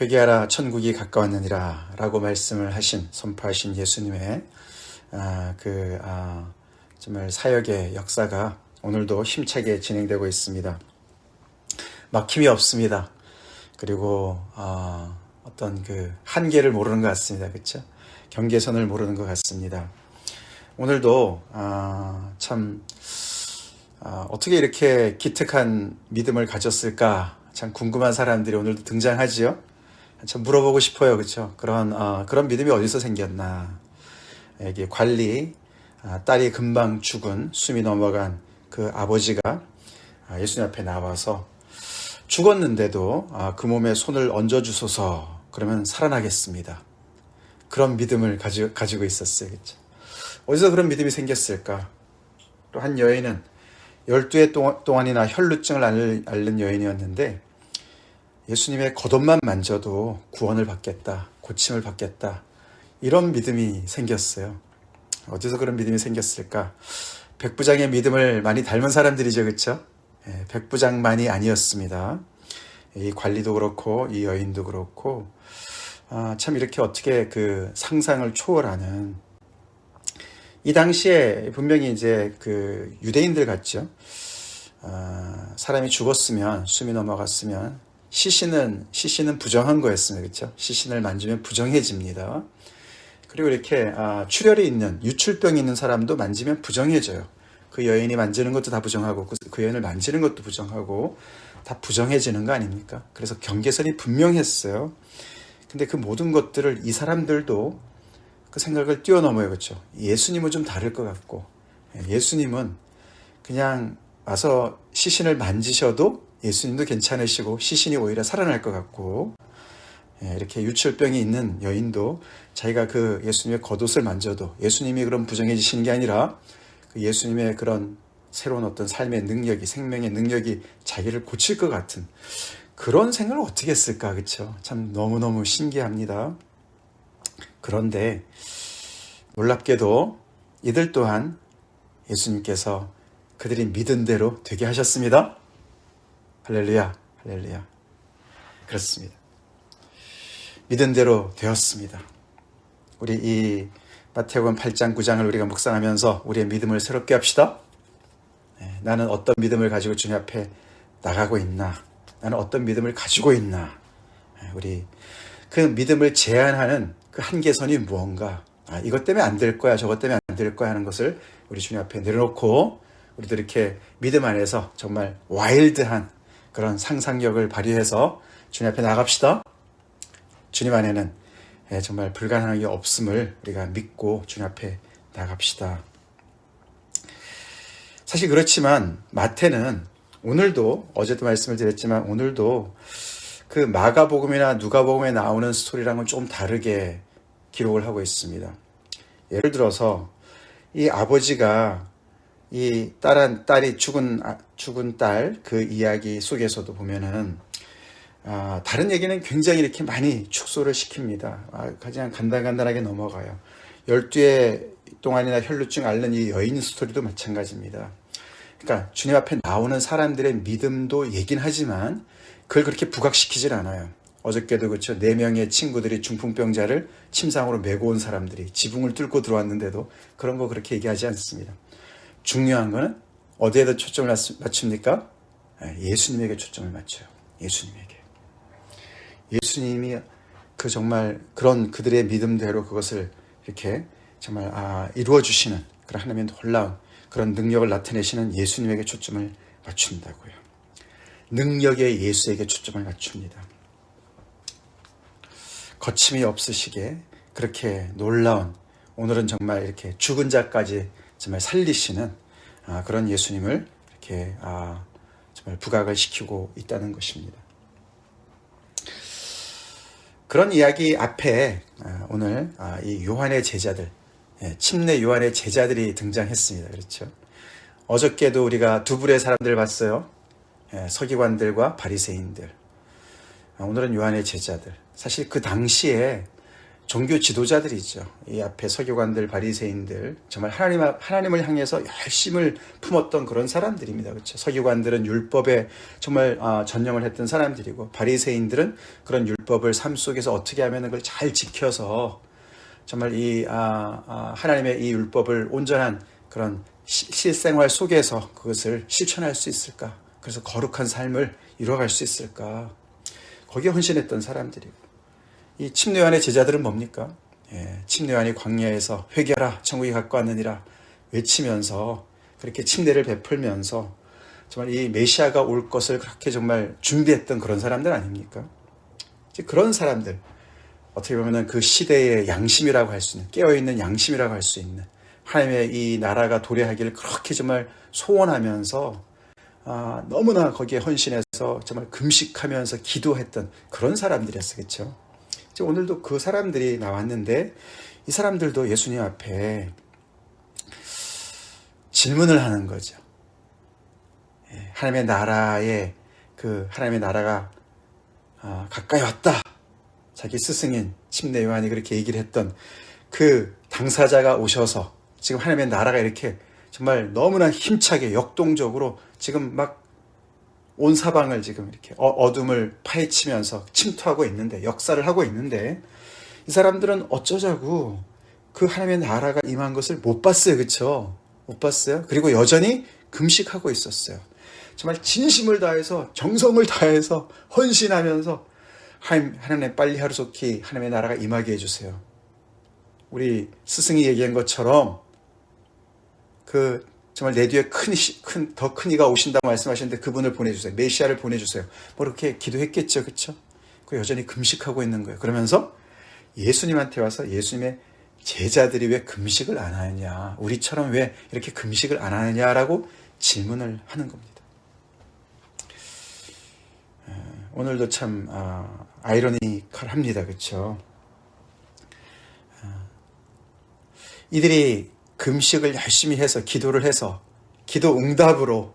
회개하라 천국이 가까웠느니라 라고 말씀을 하신, 선포하신 예수님의 정말 사역의 역사가 오늘도 힘차게 진행되고 있습니다. 막힘이 없습니다. 그리고 어떤 그 한계를 모르는 것 같습니다. 그렇죠? 경계선을 모르는 것 같습니다. 오늘도 어떻게 이렇게 기특한 믿음을 가졌을까 참 궁금한 사람들이 오늘도 등장하지요. 참 물어보고 싶어요. 그렇죠? 그런 믿음이 어디서 생겼나. 여기 관리, 딸이 금방 죽은, 숨이 넘어간 그 아버지가 예수님 앞에 나와서 죽었는데도 그 몸에 손을 얹어주소서, 그러면 살아나겠습니다. 그런 믿음을 가지고 있었어요. 그렇죠? 어디서 그런 믿음이 생겼을까? 또 한 여인은 12해 동안이나 혈루증을 앓는 여인이었는데 예수님의 겉옷만 만져도 구원을 받겠다, 고침을 받겠다, 이런 믿음이 생겼어요. 어디서 그런 믿음이 생겼을까? 백부장의 믿음을 많이 닮은 사람들이죠. 그렇죠? 백부장만이 아니었습니다. 이 관리도 그렇고 이 여인도 그렇고 참 이렇게 어떻게 그 상상을 초월하는, 이 당시에 분명히 이제 그 유대인들 같죠. 사람이 죽었으면, 숨이 넘어갔으면 시신은 부정한 거였습니다. 그렇죠? 시신을 만지면 부정해집니다. 그리고 이렇게 출혈이 있는, 유출병이 있는 사람도 만지면 부정해져요. 그 여인이 만지는 것도 다 부정하고 그 여인을 만지는 것도 부정하고 다 부정해지는 거 아닙니까? 그래서 경계선이 분명했어요. 근데 그 모든 것들을 이 사람들도 그 생각을 뛰어넘어요. 그렇죠? 예수님은 좀 다를 것 같고, 예수님은 그냥 와서 시신을 만지셔도 예수님도 괜찮으시고 시신이 오히려 살아날 것 같고, 이렇게 유출병이 있는 여인도 자기가 그 예수님의 겉옷을 만져도 예수님이 그런 부정해지시는 게 아니라 그 예수님의 그런 새로운 어떤 삶의 능력이, 생명의 능력이 자기를 고칠 것 같은 그런 생각을 어떻게 했을까. 그렇죠? 참 너무너무 신기합니다. 그런데 놀랍게도 이들 또한 예수님께서 그들이 믿은 대로 되게 하셨습니다. 할렐루야, 할렐루야. 그렇습니다. 믿은 대로 되었습니다. 우리 이 마태복음 8장 9장을 우리가 묵상하면서 우리의 믿음을 새롭게 합시다. 나는 어떤 믿음을 가지고 주님 앞에 나가고 있나? 나는 어떤 믿음을 가지고 있나? 우리 그 믿음을 제한하는 그 한계선이 무언가? 이것 때문에 안 될 거야, 저것 때문에 안 될 거야 하는 것을 우리 주님 앞에 내려놓고 우리도 이렇게 믿음 안에서 정말 와일드한 그런 상상력을 발휘해서 주님 앞에 나갑시다. 주님 안에는 정말 불가능한 게 없음을 우리가 믿고 주님 앞에 나갑시다. 사실 그렇지만 마태는 오늘도, 어제도 말씀을 드렸지만 오늘도 그 마가복음이나 누가복음에 나오는 스토리랑은 좀 다르게 기록을 하고 있습니다. 예를 들어서 이 아버지가 이 딸이 죽은 딸 그 이야기 속에서도 보면은 다른 얘기는 굉장히 이렇게 많이 축소를 시킵니다. 그냥 간단하게 넘어가요. 12해 동안이나 혈루증 앓는 이 여인 스토리도 마찬가지입니다. 그러니까 주님 앞에 나오는 사람들의 믿음도 얘긴 하지만 그걸 그렇게 부각시키질 않아요. 어저께도 그렇죠. 4명의 친구들이 중풍병자를 침상으로 메고 온 사람들이 지붕을 뚫고 들어왔는데도 그런 거 그렇게 얘기하지 않습니다. 중요한 거는 어디에다 초점을 맞춥니까? 예수님에게 초점을 맞춰요. 예수님이 그 정말 그런 그들의 믿음대로 그것을 이렇게 정말 이루어 주시는 그런 하나님의 놀라운 그런 능력을 나타내시는 예수님에게 초점을 맞춘다고요. 능력의 예수에게 초점을 맞춥니다. 거침이 없으시게 그렇게 놀라운, 오늘은 정말 이렇게 죽은 자까지 정말 살리시는 그런 예수님을 이렇게 정말 부각을 시키고 있다는 것입니다. 그런 이야기 앞에 오늘 이 요한의 제자들, 침례 요한의 제자들이 등장했습니다. 그렇죠? 어저께도 우리가 두 부류의 사람들을 봤어요. 서기관들과 바리새인들. 오늘은 요한의 제자들. 사실 그 당시에 종교 지도자들이죠. 이 앞에 서기관들, 바리새인들, 정말 하나님을 향해서 열심을 품었던 그런 사람들입니다. 그렇죠? 서기관들은 율법에 정말 전념을 했던 사람들이고, 바리새인들은 그런 율법을 삶 속에서 어떻게 하면 그걸 잘 지켜서 정말 이 하나님의 이 율법을 온전한 그런 실생활 속에서 그것을 실천할 수 있을까? 그래서 거룩한 삶을 이루어갈 수 있을까? 거기에 헌신했던 사람들이고, 이 침례요한의 제자들은 뭡니까? 침례요한이 광야에서 회개하라 천국이 가까웠느니라 외치면서 그렇게 침례를 베풀면서 정말 이 메시아가 올 것을 그렇게 정말 준비했던 그런 사람들 아닙니까? 그런 사람들, 어떻게 보면 그 시대의 양심이라고 할 수 있는, 깨어있는 양심이라고 할 수 있는, 하나님의 이 나라가 도래하기를 그렇게 정말 소원하면서 너무나 거기에 헌신해서 정말 금식하면서 기도했던 그런 사람들이었어요. 그렇죠? 오늘도 그 사람들이 나왔는데, 이 사람들도 예수님 앞에 질문을 하는 거죠. 하나님의 나라가 가까이 왔다. 자기 스승인 침례 요한이 그렇게 얘기를 했던 그 당사자가 오셔서 지금 하나님의 나라가 이렇게 정말 너무나 힘차게 역동적으로 지금 막 온 사방을 지금 이렇게 어둠을 파헤치면서 침투하고 있는데, 역사를 하고 있는데, 이 사람들은 어쩌자고 그 하나님의 나라가 임한 것을 못 봤어요. 그렇죠? 못 봤어요. 그리고 여전히 금식하고 있었어요. 정말 진심을 다해서, 정성을 다해서 헌신하면서 하나님 빨리 하루속히 하나님의 나라가 임하게 해주세요. 우리 스승이 얘기한 것처럼 정말 내 뒤에 더 큰 이가 오신다고 말씀하셨는데 그분을 보내주세요. 메시아를 보내주세요. 뭐 이렇게 기도했겠죠. 그렇죠? 그 여전히 금식하고 있는 거예요. 그러면서 예수님한테 와서 예수님의 제자들이 왜 금식을 안 하느냐, 우리처럼 왜 이렇게 금식을 안 하느냐라고 질문을 하는 겁니다. 오늘도 참 아이러니컬합니다. 그렇죠? 이들이 금식을 열심히 해서 기도를 해서 기도 응답으로,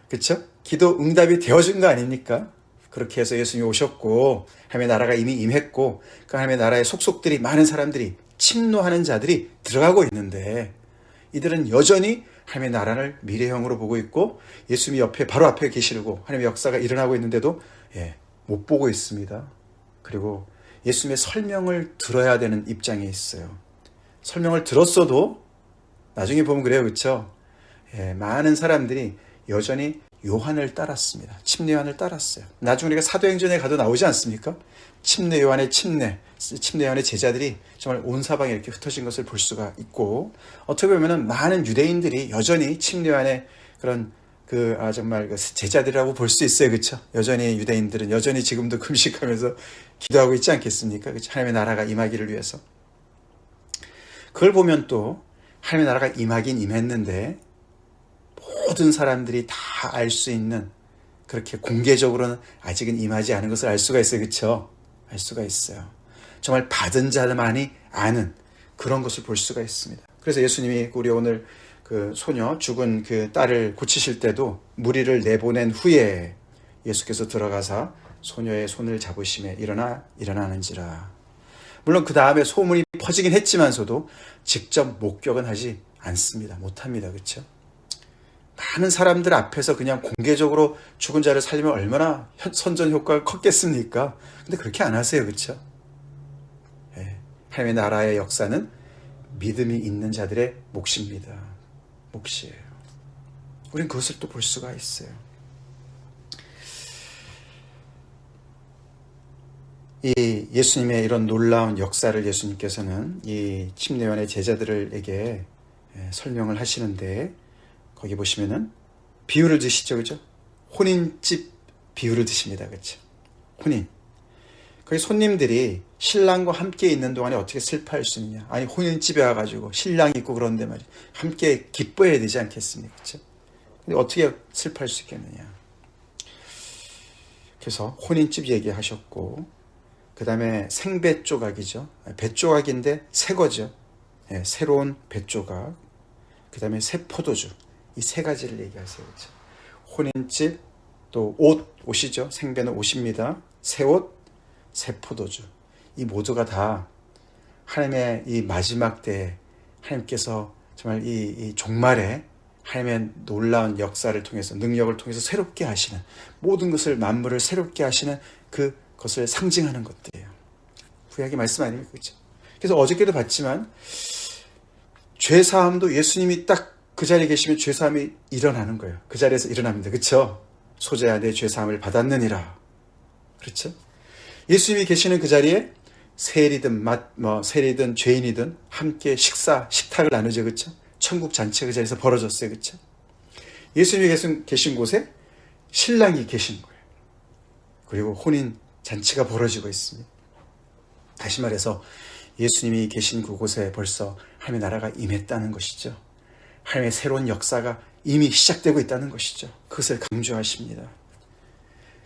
그렇죠? 기도 응답이 되어준 거 아닙니까? 그렇게 해서 예수님이 오셨고 하나님의 나라가 이미 임했고 그 하나님의 나라의 속속들이, 많은 사람들이, 침노하는 자들이 들어가고 있는데, 이들은 여전히 하나님의 나라를 미래형으로 보고 있고 예수님이 옆에 바로 앞에 계시고 하나님의 역사가 일어나고 있는데도 못 보고 있습니다. 그리고 예수님의 설명을 들어야 되는 입장에 있어요. 설명을 들었어도 나중에 보면 그래요. 그렇죠? 많은 사람들이 여전히 요한을 따랐습니다. 침례 요한을 따랐어요. 나중에 우리가 사도행전에 가도 나오지 않습니까? 침례 요한의 침례 요한의 제자들이 정말 온 사방에 이렇게 흩어진 것을 볼 수가 있고, 어떻게 보면 많은 유대인들이 여전히 침례 요한의 그런 정말 제자들이라고 볼 수 있어요. 그렇죠? 여전히 유대인들은 여전히 지금도 금식하면서 기도하고 있지 않겠습니까? 그렇죠? 하나님의 나라가 임하기를 위해서. 그걸 보면 또 하나님의 나라가 임하긴 임했는데 모든 사람들이 다 알 수 있는, 그렇게 공개적으로는 아직은 임하지 않은 것을 알 수가 있어요. 그렇죠? 알 수가 있어요. 정말 받은 자만이 아는 그런 것을 볼 수가 있습니다. 그래서 예수님이 우리 오늘 그 소녀, 죽은 그 딸을 고치실 때도 무리를 내보낸 후에 예수께서 들어가사 소녀의 손을 잡으심에 일어나는지라. 물론 그 다음에 소문이 퍼지긴 했지만서도 직접 목격은 하지 않습니다. 못합니다. 그렇죠? 많은 사람들 앞에서 그냥 공개적으로 죽은 자를 살리면 얼마나 선전 효과가 컸겠습니까? 근데 그렇게 안 하세요. 그렇죠? 하나님의 나라의 역사는 믿음이 있는 자들의 몫입니다. 몫이에요. 우린 그것을 또 볼 수가 있어요. 이 예수님의 이런 놀라운 역사를 예수님께서는 이 침례 요한의 제자들에게 설명을 하시는데, 거기 보시면은 비유를 드시죠. 그죠? 혼인집 비유를 드십니다. 그렇죠? 혼인. 거기 손님들이 신랑과 함께 있는 동안에 어떻게 슬퍼할 수 있느냐. 아니, 혼인집에 와가지고 신랑이 있고 그런데 말이야. 함께 기뻐해야 되지 않겠습니까? 그렇죠? 근데 어떻게 슬퍼할 수 있겠느냐. 그래서 혼인집 얘기하셨고, 그 다음에 생배 조각이죠. 배 조각인데 새 거죠. 새로운 배 조각. 그 다음에 새 포도주. 이 세 가지를 얘기하세요. 그렇죠? 혼인집, 또 옷이죠. 생배는 옷입니다. 새 옷, 새 포도주. 이 모두가 다 하나님의 이 마지막 때에 하나님께서 정말 이 종말에 하나님의 놀라운 역사를 통해서, 능력을 통해서 새롭게 하시는, 모든 것을, 만물을 새롭게 하시는 그것을 상징하는 것들이에요. 구약의 말씀 아닙니까? 그렇죠? 그래서 어저께도 봤지만 죄사함도 예수님이 딱 그 자리에 계시면 죄사함이 일어나는 거예요. 그 자리에서 일어납니다. 그렇죠? 소재야 내 죄사함을 받았느니라. 그렇죠? 예수님이 계시는 그 자리에 세리든 세리든 죄인이든 함께 식탁을 나누죠. 그렇죠? 천국 잔치가 그 자리에서 벌어졌어요. 그렇죠? 예수님이 계신 곳에 신랑이 계신 거예요. 그리고 혼인 잔치가 벌어지고 있습니다. 다시 말해서 예수님이 계신 그곳에 벌써 하나님의 나라가 임했다는 것이죠. 하나님의 새로운 역사가 이미 시작되고 있다는 것이죠. 그것을 강조하십니다.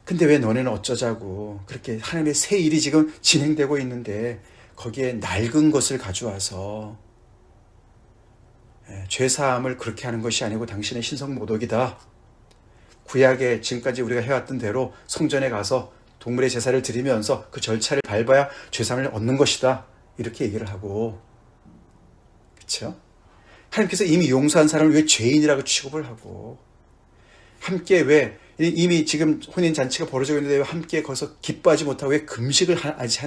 근데 왜 너네는 어쩌자고, 그렇게 하나님의 새 일이 지금 진행되고 있는데 거기에 낡은 것을 가져와서, 죄사함을 그렇게 하는 것이 아니고 당신의 신성모독이다. 구약에 지금까지 우리가 해왔던 대로 성전에 가서 동물의 제사를 드리면서 그 절차를 밟아야 죄사함을 얻는 것이다. 이렇게 얘기를 하고, 그렇죠? 하나님께서 이미 용서한 사람을 왜 죄인이라고 취급을 하고, 함께 왜 이미 지금 혼인잔치가 벌어지고 있는데 왜 함께 거기서 기뻐하지 못하고 왜 금식을 하지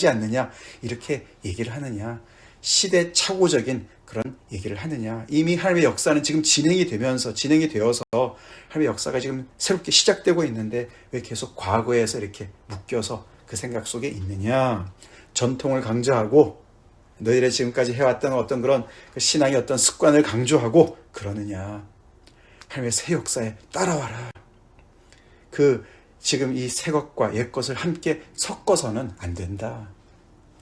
않느냐 이렇게 얘기를 하느냐, 시대착오적인 그런 얘기를 하느냐. 이미 하나님의 역사는 지금 진행이 되어서 하나님의 역사가 지금 새롭게 시작되고 있는데 왜 계속 과거에서 이렇게 묶여서 그 생각 속에 있느냐. 전통을 강조하고 너희들이 지금까지 해왔던 어떤 그런 신앙의 어떤 습관을 강조하고 그러느냐. 하나님의 새 역사에 따라와라. 지금 이 새 것과 옛 것을 함께 섞어서는 안 된다.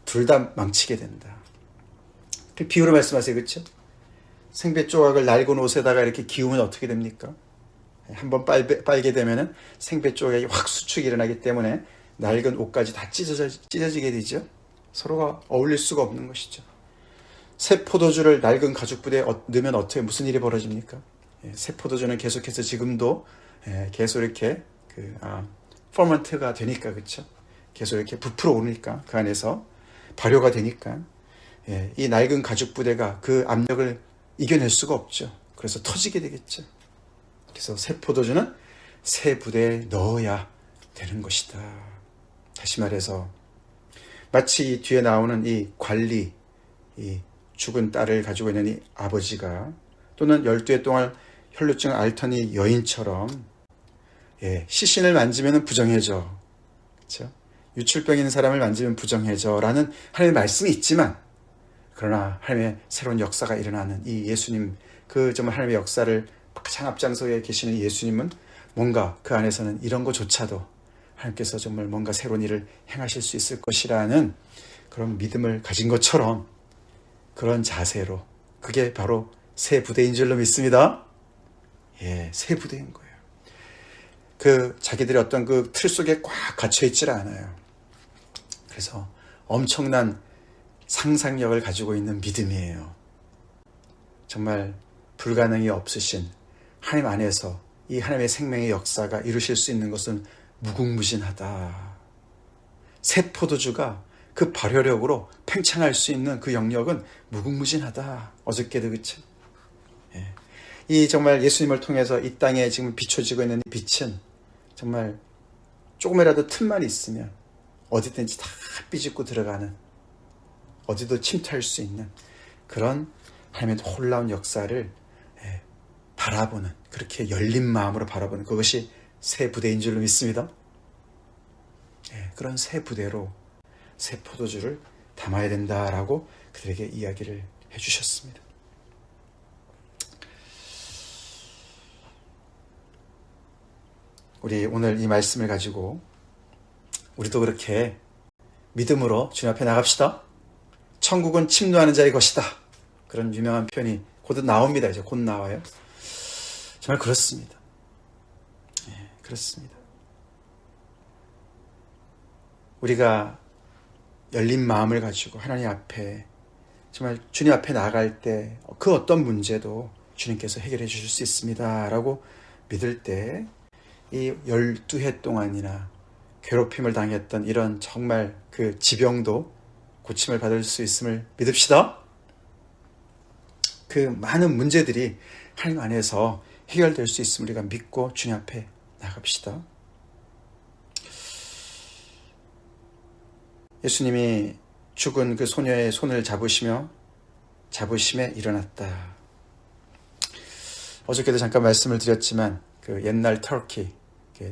둘 다 망치게 된다. 비유로 말씀하세요. 그렇죠? 생배 조각을 낡은 옷에다가 이렇게 기우면 어떻게 됩니까? 한번 빨게 되면은 생배 조각이 확 수축이 일어나기 때문에 낡은 옷까지 다 찢어지게 되죠. 서로가 어울릴 수가 없는 것이죠. 새 포도주를 낡은 가죽부대에 넣으면 어떻게 무슨 일이 벌어집니까? 새 포도주는 계속해서 지금도 계속 이렇게 퍼먼트가 되니까, 그렇죠? 계속 이렇게 부풀어 오르니까, 그 안에서 발효가 되니까 이 낡은 가죽 부대가 그 압력을 이겨낼 수가 없죠. 그래서 터지게 되겠죠. 그래서 새 포도주는 새 부대에 넣어야 되는 것이다. 다시 말해서 마치 이 뒤에 나오는 이 관리, 이 죽은 딸을 가지고 있는 이 아버지가, 또는 12해 동안 혈루증을 앓던 이 여인처럼 시신을 만지면 부정해져. 그렇죠? 유출병 있는 사람을 만지면 부정해져 라는 하나님의 말씀이 있지만, 그러나 하나님의 새로운 역사가 일어나는 이 예수님, 정말 하나님의 역사를 가장 앞장서에 계시는 예수님은 뭔가 그 안에서는 이런 것조차도 하나님께서 정말 뭔가 새로운 일을 행하실 수 있을 것이라는 그런 믿음을 가진 것처럼, 그런 자세로, 그게 바로 새 부대인 줄로 믿습니다. 새 부대인 거예요. 자기들의 어떤 그 틀 속에 꽉 갇혀 있질 않아요. 그래서 엄청난 상상력을 가지고 있는 믿음이에요. 정말 불가능이 없으신 하나님 안에서 이 하나님의 생명의 역사가 이루실 수 있는 것은 무궁무진하다. 새 포도주가 그 발효력으로 팽창할 수 있는 그 영역은 무궁무진하다. 어저께도 그렇죠? 이 정말 예수님을 통해서 이 땅에 지금 비춰지고 있는 빛은 정말 조금이라도 틈만 있으면 어디든지 다 비집고 들어가는, 어디도 침투할 수 있는 그런 하나님의 놀라운 역사를 바라보는, 그렇게 열린 마음으로 바라보는 그것이 새 부대인 줄로 믿습니다. 그런 새 부대로 새 포도주를 담아야 된다라고 그들에게 이야기를 해주셨습니다. 우리 오늘 이 말씀을 가지고 우리도 그렇게 믿음으로 주님 앞에 나갑시다. 천국은 침노하는 자의 것이다. 그런 유명한 표현이 곧 나옵니다. 이제 곧 나와요. 정말 그렇습니다. 그렇습니다. 우리가 열린 마음을 가지고 하나님 앞에, 정말 주님 앞에 나갈 때 그 어떤 문제도 주님께서 해결해 주실 수 있습니다 라고 믿을 때, 이 12해 동안이나 괴롭힘을 당했던 이런 정말 그 지병도 고침을 받을 수 있음을 믿읍시다. 그 많은 문제들이 하나님 안에서 해결될 수 있음을 우리가 믿고 주님 앞에 나갑시다. 예수님이 죽은 그 소녀의 손을 잡으심에 일어났다. 어저께도 잠깐 말씀을 드렸지만 그 옛날 터키,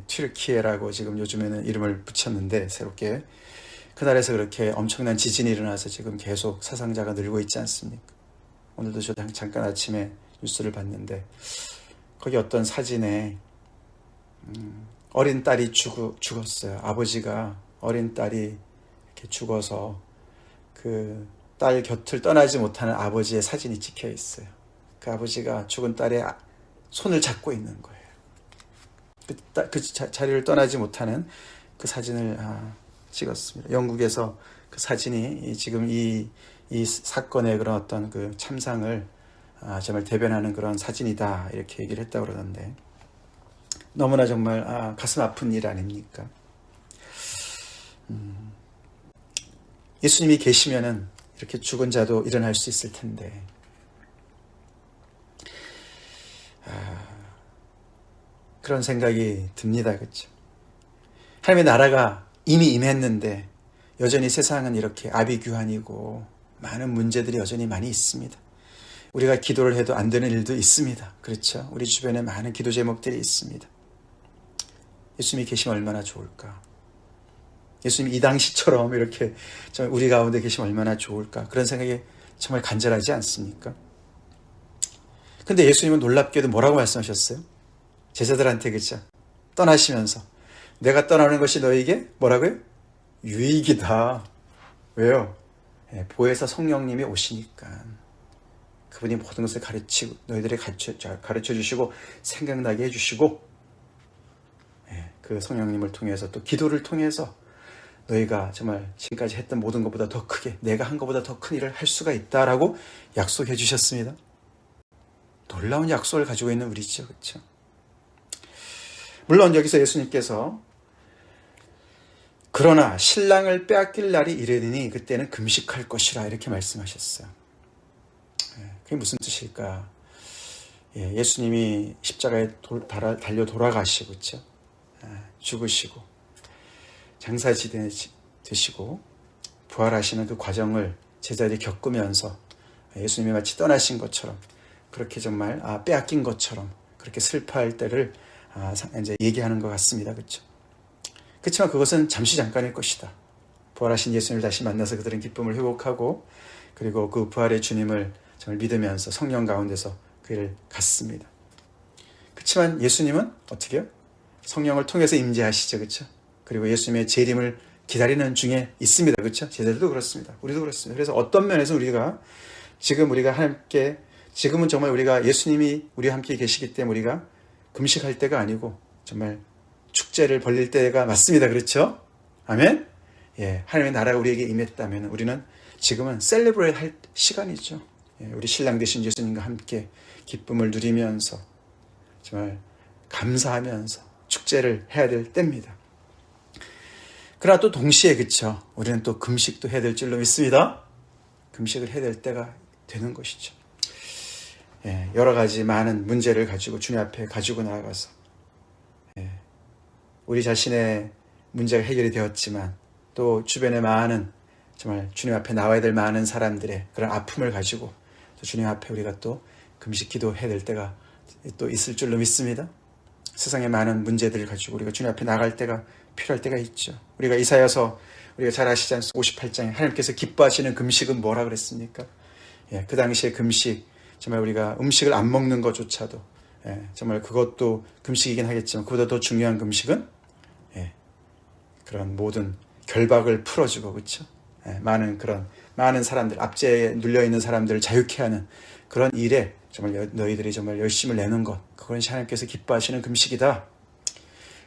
튀르키예라고 지금 요즘에는 이름을 붙였는데 새롭게 그날에서 그렇게 엄청난 지진이 일어나서 지금 계속 사상자가 늘고 있지 않습니까? 오늘도 저 잠깐 아침에 뉴스를 봤는데 거기 어떤 사진에 어린 딸이 죽었어요. 아버지가 어린 딸이 이렇게 죽어서 그 딸 곁을 떠나지 못하는 아버지의 사진이 찍혀 있어요. 그 아버지가 죽은 딸의 손을 잡고 있는 거예요. 그 자리를 떠나지 못하는 그 사진을 찍었습니다. 영국에서 그 사진이 지금 이 사건의 그런 어떤 그 참상을 정말 대변하는 그런 사진이다 이렇게 얘기를 했다고 그러던데 너무나 정말 가슴 아픈 일 아닙니까? 예수님이 계시면은 이렇게 죽은 자도 일어날 수 있을 텐데 그런 생각이 듭니다. 그렇죠? 하나님의 나라가 이미 임했는데 여전히 세상은 이렇게 아비규환이고 많은 문제들이 여전히 많이 있습니다. 우리가 기도를 해도 안 되는 일도 있습니다. 그렇죠? 우리 주변에 많은 기도 제목들이 있습니다. 예수님이 계시면 얼마나 좋을까? 예수님이 이 당시처럼 이렇게 정말 우리 가운데 계시면 얼마나 좋을까? 그런 생각이 정말 간절하지 않습니까? 근데 예수님은 놀랍게도 뭐라고 말씀하셨어요? 제자들한테 그죠? 떠나시면서 내가 떠나는 것이 너에게 뭐라고요? 유익이다. 왜요? 보혜사 성령님이 오시니까 그분이 모든 것을 가르치고 너희들이 가르쳐 주시고 생각나게 해주시고 그 성령님을 통해서 또 기도를 통해서 너희가 정말 지금까지 했던 모든 것보다 더 크게 내가 한 것보다 더 큰 일을 할 수가 있다라고 약속해 주셨습니다. 놀라운 약속을 가지고 있는 우리죠. 그렇죠? 물론 여기서 예수님께서 그러나 신랑을 빼앗길 날이 이르니 그때는 금식할 것이라 이렇게 말씀하셨어요. 그게 무슨 뜻일까? 예수님이 십자가에 달려 돌아가시고 그렇죠? 죽으시고 장사지 되시고 부활하시는 그 과정을 제자들이 겪으면서 예수님이 마치 떠나신 것처럼 그렇게 정말 빼앗긴 것처럼 그렇게 슬퍼할 때를 이제 얘기하는 것 같습니다. 그렇죠? 그렇지만 그것은 잠시 잠깐일 것이다. 부활하신 예수님을 다시 만나서 그들은 기쁨을 회복하고 그리고 그 부활의 주님을 정말 믿으면서 성령 가운데서 그 일을 갔습니다. 그렇지만 예수님은 어떻게 해요? 성령을 통해서 임재하시죠. 그렇죠? 그리고 예수님의 재림을 기다리는 중에 있습니다. 그렇죠? 제자들도 그렇습니다. 우리도 그렇습니다. 그래서 어떤 면에서 우리가 함께 지금은 정말 우리가 예수님이 우리와 함께 계시기 때문에 우리가 금식할 때가 아니고 정말 축제를 벌릴 때가 맞습니다. 그렇죠? 아멘? 하나님의 나라가 우리에게 임했다면 우리는 지금은 셀레브레이트 할 시간이죠. 우리 신랑 되신 예수님과 함께 기쁨을 누리면서 정말 감사하면서 축제를 해야 될 때입니다. 그러나 또 동시에 그쵸? 우리는 또 금식도 해야 될 줄로 믿습니다. 금식을 해야 될 때가 되는 것이죠. 여러 가지 많은 문제를 가지고 주님 앞에 가지고 나아가서 우리 자신의 문제가 해결이 되었지만 또 주변에 많은 정말 주님 앞에 나와야 될 많은 사람들의 그런 아픔을 가지고 또 주님 앞에 우리가 또 금식 기도해야 될 때가 또 있을 줄로 믿습니다. 세상의 많은 문제들을 가지고 우리가 주님 앞에 나갈 때가 필요할 때가 있죠. 우리가 이사야서 우리가 잘 아시지 않습니까? 58장에 하나님께서 기뻐하시는 금식은 뭐라 그랬습니까? 그 당시에 금식 정말 우리가 음식을 안 먹는 것조차도 정말 그것도 금식이긴 하겠지만 그보다 더 중요한 금식은 그런 모든 결박을 풀어주고 그렇죠? 많은 사람들 압제에 눌려 있는 사람들을 자유케 하는 그런 일에 정말 너희들이 정말 열심을 내는 것 그것이 하나님께서 기뻐하시는 금식이다.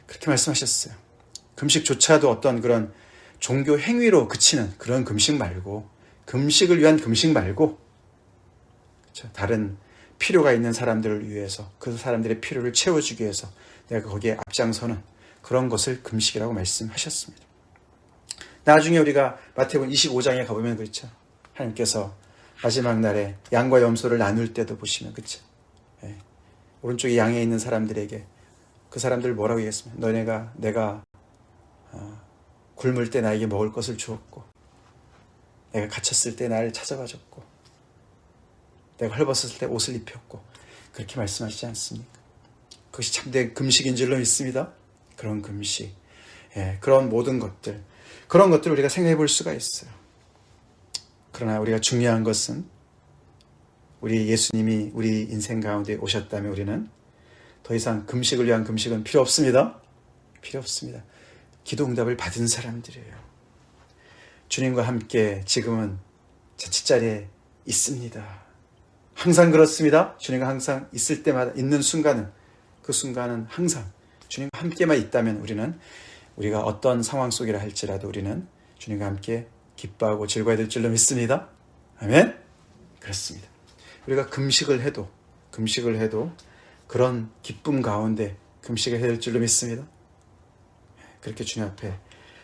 그렇게 말씀하셨어요. 금식조차도 어떤 그런 종교 행위로 그치는 그런 금식 말고 금식을 위한 금식 말고 그렇죠? 다른 필요가 있는 사람들을 위해서 그 사람들의 필요를 채워주기 위해서 내가 거기에 앞장서는 그런 것을 금식이라고 말씀하셨습니다. 나중에 우리가 마태복음 25장에 가보면 그렇죠. 하나님께서 마지막 날에 양과 염소를 나눌 때도 보시면 그렇죠. 예. 오른쪽에 양에 있는 사람들에게 그 사람들 뭐라고 얘기했습니까? 너네가 내가 굶을 때 나에게 먹을 것을 주었고 내가 갇혔을 때 나를 찾아와 줬고 내가 헐벗었을 때 옷을 입혔고 그렇게 말씀하시지 않습니까? 그것이 참된 금식인 줄로 믿습니다. 그런 금식, 예, 그런 모든 것들, 그런 것들을 우리가 생각해 볼 수가 있어요. 그러나 우리가 중요한 것은 우리 예수님이 우리 인생 가운데 오셨다면 우리는 더 이상 금식을 위한 금식은 필요 없습니다. 필요 없습니다. 기도 응답을 받은 사람들이에요. 주님과 함께 지금은 자칫자리에 있습니다. 항상 그렇습니다. 주님과 항상 있을 때마다 있는 순간은 그 순간은 항상 주님과 함께만 있다면 우리가 어떤 상황 속이라 할지라도 우리는 주님과 함께 기뻐하고 즐거워야 될 줄로 믿습니다. 아멘. 그렇습니다. 우리가 금식을 해도 그런 기쁨 가운데 금식을 해야 될 줄로 믿습니다. 그렇게 주님 앞에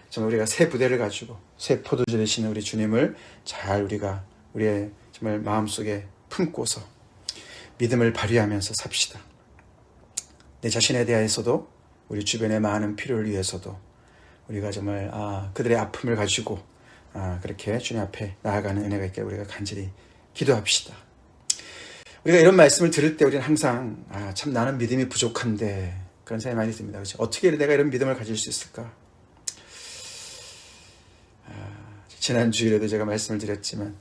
정말 우리가 새 부대를 가지고 새 포도주 되시는 우리 주님을 잘 우리가 우리의 정말 마음속에 품고서 믿음을 발휘하면서 삽시다. 내 자신에 대해서도 우리 주변의 많은 필요를 위해서도 우리가 정말 그들의 아픔을 가지고 그렇게 주님 앞에 나아가는 은혜가 있게 우리가 간절히 기도합시다. 우리가 이런 말씀을 들을 때 우리는 항상 참 나는 믿음이 부족한데 그런 생각이 많이 듭니다. 그렇죠? 어떻게 내가 이런 믿음을 가질 수 있을까? 지난 주일에도 제가 말씀을 드렸지만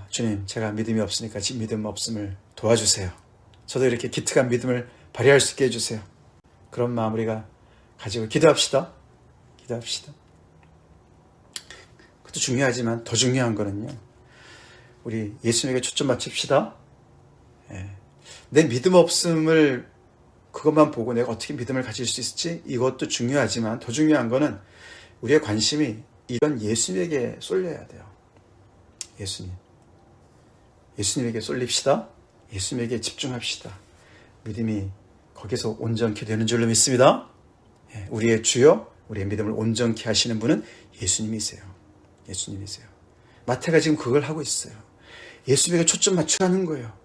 주님, 제가 믿음이 없으니까 지금 믿음 없음을 도와주세요. 저도 이렇게 기특한 믿음을 발휘할 수 있게 해주세요. 그런 마음 우리가 가지고 기도합시다. 기도합시다. 그것도 중요하지만 더 중요한 거는요, 우리 예수님에게 초점 맞춥시다. 내 믿음 없음을 그것만 보고 내가 어떻게 믿음을 가질 수 있을지 이것도 중요하지만 더 중요한 거는 우리의 관심이 이런 예수님에게 쏠려야 돼요. 예수님에게 쏠립시다. 예수님에게 집중합시다. 믿음이 거기서 온전케 되는 줄로 믿습니다. 우리의 주요, 우리의 믿음을 온전케 하시는 분은 예수님이세요. 예수님이세요. 마태가 지금 그걸 하고 있어요. 예수님에게 초점 맞추라는 거예요.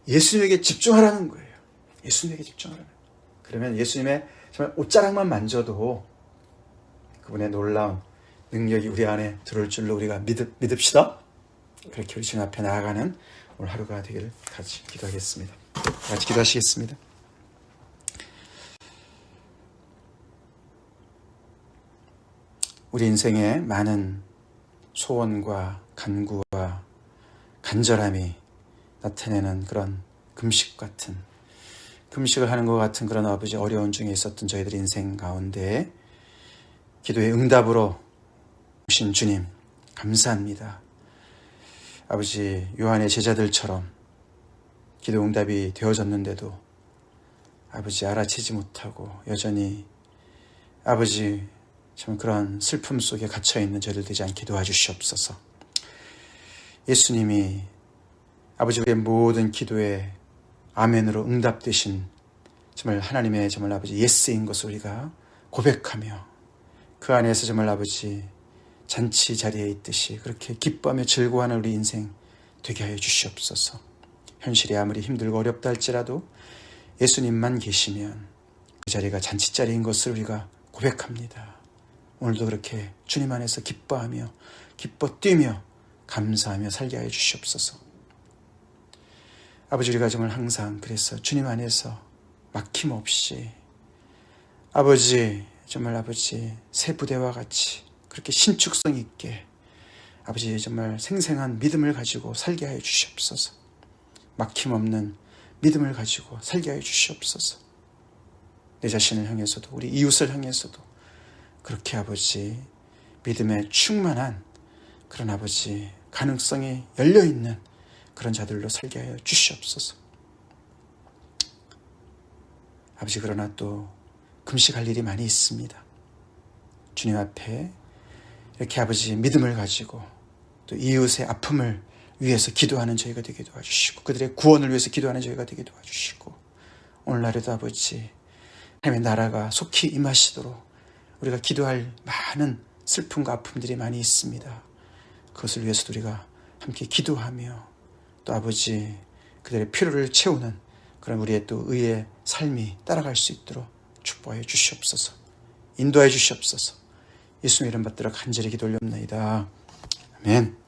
예수님에게 집중하라는 거예요. 예수님에게 집중하라는 거예요. 그러면 예수님의 정말 옷자락만 만져도 그분의 놀라운 능력이 우리 안에 들어올 줄로 우리가 믿읍시다. 그렇게 우리 주님 앞에 나아가는 오늘 하루가 되기를 같이 기도하겠습니다. 같이 기도하시겠습니다. 우리 인생에 많은 소원과 간구와 간절함이 나타내는 그런 금식을 하는 것 같은 그런 아버지 어려운 중에 있었던 저희들 인생 가운데 기도의 응답으로 오신 주님 감사합니다. 아버지 요한의 제자들처럼 기도 응답이 되어졌는데도 아버지 알아채지 못하고 여전히 아버지 참 그런 슬픔 속에 갇혀있는 저희들 되지 않게 도와주시옵소서. 예수님이 아버지 우리의 모든 기도에 아멘으로 응답되신 정말 하나님의 정말 아버지 예스인 것을 우리가 고백하며 그 안에서 정말 아버지 잔치 자리에 있듯이 그렇게 기뻐하며 즐거워하는 우리 인생 되게 하여 주시옵소서. 현실이 아무리 힘들고 어렵다 할지라도 예수님만 계시면 그 자리가 잔치 자리인 것을 우리가 고백합니다. 오늘도 그렇게 주님 안에서 기뻐하며 기뻐 뛰며 감사하며 살게 하여 주시옵소서. 아버지 우리가 정말 항상 그래서 주님 안에서 막힘없이 아버지 정말 아버지 새 부대와 같이 그렇게 신축성 있게 아버지 정말 생생한 믿음을 가지고 살게 하여 주시옵소서. 막힘없는 믿음을 가지고 살게 하여 주시옵소서. 내 자신을 향해서도 우리 이웃을 향해서도 그렇게 아버지 믿음에 충만한 그런 아버지 가능성이 열려있는 그런 자들로 살게 하여 주시옵소서. 아버지 그러나 또 금식할 일이 많이 있습니다. 주님 앞에 이렇게 아버지 믿음을 가지고 또 이웃의 아픔을 위해서 기도하는 저희가 되게 도와주시고 그들의 구원을 위해서 기도하는 저희가 되게 도와주시고 오늘날에도 아버지 하나님의 나라가 속히 임하시도록 우리가 기도할 많은 슬픔과 아픔들이 많이 있습니다. 그것을 위해서도 우리가 함께 기도하며 또 아버지 그들의 필요를 채우는 그런 우리의 또 의의 삶이 따라갈 수 있도록 축복하여 주시옵소서. 인도하여 주시옵소서. 예수님 이름 받들어 간절히 기도 올렸나이다. 아멘.